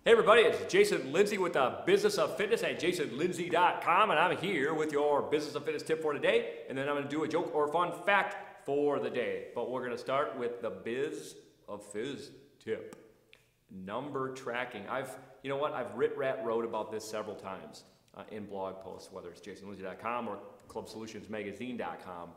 Hey everybody, it's Jason Linse with the Business of Fitness at jasonlinse.com, and I'm here with your Business of Fitness tip for today, and then I'm going to do a joke or fun fact for the day. But we're going to start with the Biz of Fizz tip. Number tracking. I've wrote about this several times in blog posts, whether it's jasonlinse.com or clubsolutionsmagazine.com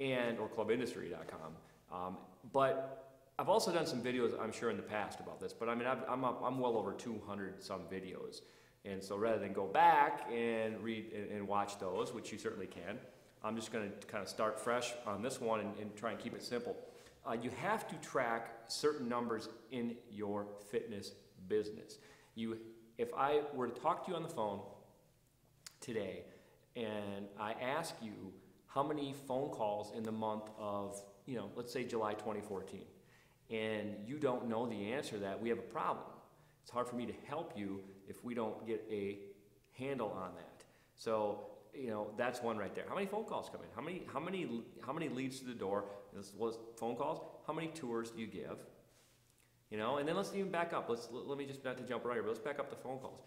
or clubindustry.com. But I've also done some videos, I'm sure, in the past about this, but I mean, I'm well over 200 some videos. And so rather than go back and read and watch those, which you certainly can, I'm just going to kind of start fresh on this one and try and keep it simple. You have to track certain numbers in your fitness business. If I were to talk to you on the phone today and I ask you how many phone calls in the month of, let's say July 2014, and you don't know the answer to that, we have a problem. It's hard for me to help you if we don't get a handle on that. So, that's one right there. How many phone calls come in? How many leads to the door? This was phone calls. How many tours do you give? And then let's even back up. Let me just, not to jump around here, but let's back up the phone calls.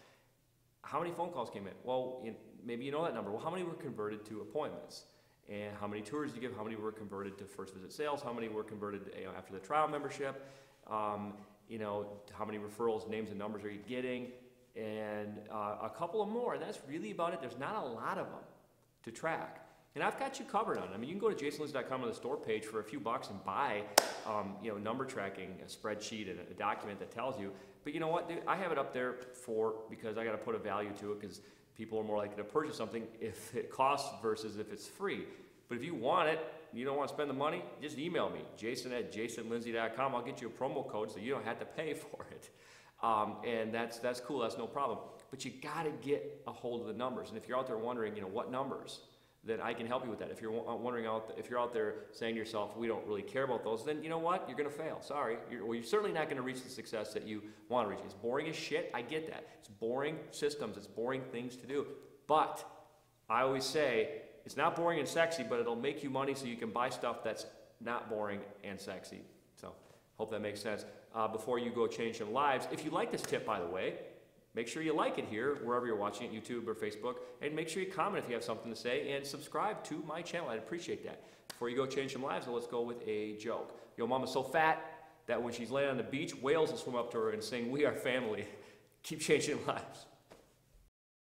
How many phone calls came in? Well, maybe you know that number. Well, how many were converted to appointments? And how many tours do you give? How many were converted to first visit sales? How many were converted after the trial membership? How many referrals, names, and numbers are you getting? And a couple of more. And that's really about it. There's not a lot of them to track. And I've got you covered on it. I mean, you can go to jasonlinse.com on the store page for a few bucks and buy, number tracking, a spreadsheet, and a document that tells you. But you know what, dude? I have it up there because I got to put a value to it, because people are more likely to purchase something if it costs versus if it's free. But if you want it, and you don't want to spend the money, just email me, jason@jasonlinse.com. I'll get you a promo code so you don't have to pay for it. And that's cool, that's no problem. But you got to get a hold of the numbers. And if you're out there wondering, what numbers, then I can help you with that. If you're wondering if you're out there saying to yourself, we don't really care about those, then you know what? You're going to fail. Sorry. You're certainly not going to reach the success that you want to reach. It's boring as shit. I get that. It's boring systems. It's boring things to do. But I always say, it's not boring and sexy, but it'll make you money so you can buy stuff that's not boring and sexy. So hope that makes sense. Before you go change some lives, if you like this tip, by the way, make sure you like it here, wherever you're watching it, YouTube or Facebook, and make sure you comment if you have something to say, and subscribe to my channel. I'd appreciate that. Before you go change some lives, let's go with a joke. Your mama's so fat that when she's laying on the beach, whales will swim up to her and sing, "We are family." Keep changing lives.